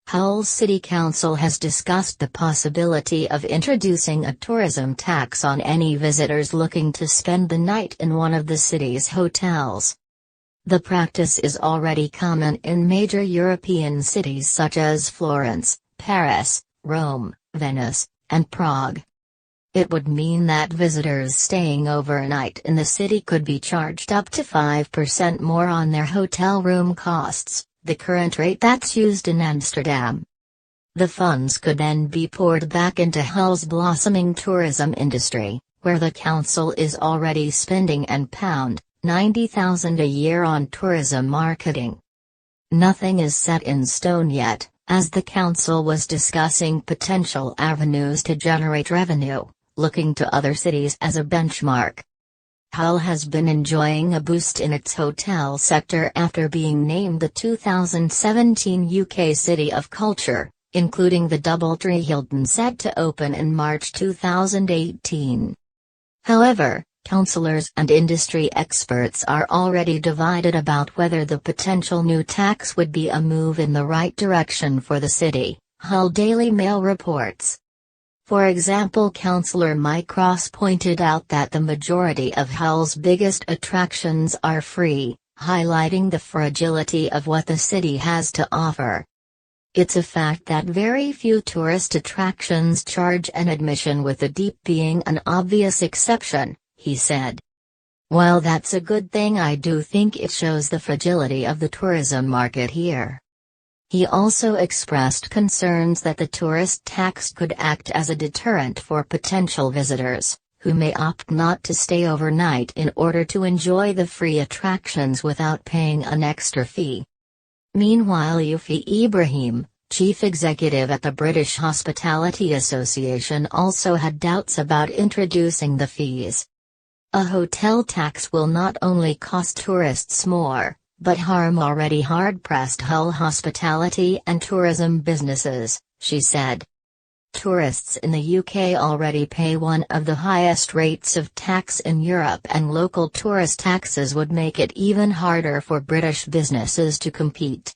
Hull City Council has discussed the possibility of introducing a tourism tax on any visitors looking to spend the night in one of the city's hotels. The practice is already common in major European cities such as Florence, Paris, Rome, Venice, and Prague. It would mean that visitors staying overnight in the city could be charged up to 5% more on their hotel room costs, the current rate that's used in Amsterdam. The funds could then be poured back into Hull's blossoming tourism industry, where the council is already spending £90,000 a year on tourism marketing. Nothing is set in stone yet, as the council was discussing potential avenues to generate revenue, looking to other cities as a benchmark. Hull has been enjoying a boost in its hotel sector after being named the 2017 UK City of Culture, including the DoubleTree Hilton set to open in March 2018. However, councillors and industry experts are already divided about whether the potential new tax would be a move in the right direction for the city, Hull Daily Mail reports. For example, Councillor Mike Ross pointed out that the majority of Hull's biggest attractions are free, highlighting the fragility of what the city has to offer. It's a fact that very few tourist attractions charge an admission, with the Deep being an obvious exception, he said. While that's a good thing, I do think it shows the fragility of the tourism market here. He also expressed concerns that the tourist tax could act as a deterrent for potential visitors, who may opt not to stay overnight in order to enjoy the free attractions without paying an extra fee. Meanwhile, Yufi Ibrahim, chief executive at the British Hospitality Association, also had doubts about introducing the fees. A hotel tax will not only cost tourists more, but harm already hard-pressed Hull hospitality and tourism businesses, she said. Tourists in the UK already pay one of the highest rates of tax in Europe, and local tourist taxes would make it even harder for British businesses to compete.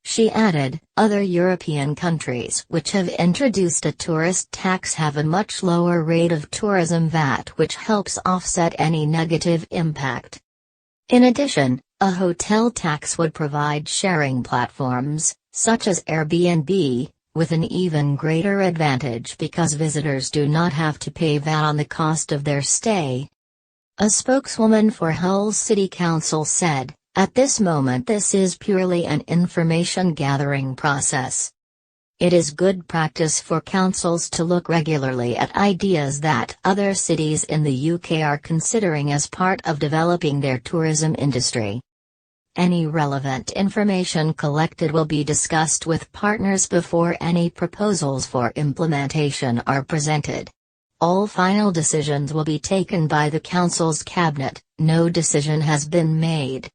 She added, other European countries which have introduced a tourist tax have a much lower rate of tourism VAT, which helps offset any negative impact. In addition, a hotel tax would provide sharing platforms, such as Airbnb, with an even greater advantage because visitors do not have to pay VAT on the cost of their stay. A spokeswoman for Hull City Council said, "At this moment this is purely an information-gathering process. It is good practice for councils to look regularly at ideas that other cities in the UK are considering as part of developing their tourism industry. Any relevant information collected will be discussed with partners before any proposals for implementation are presented. All final decisions will be taken by the council's cabinet. No decision has been made."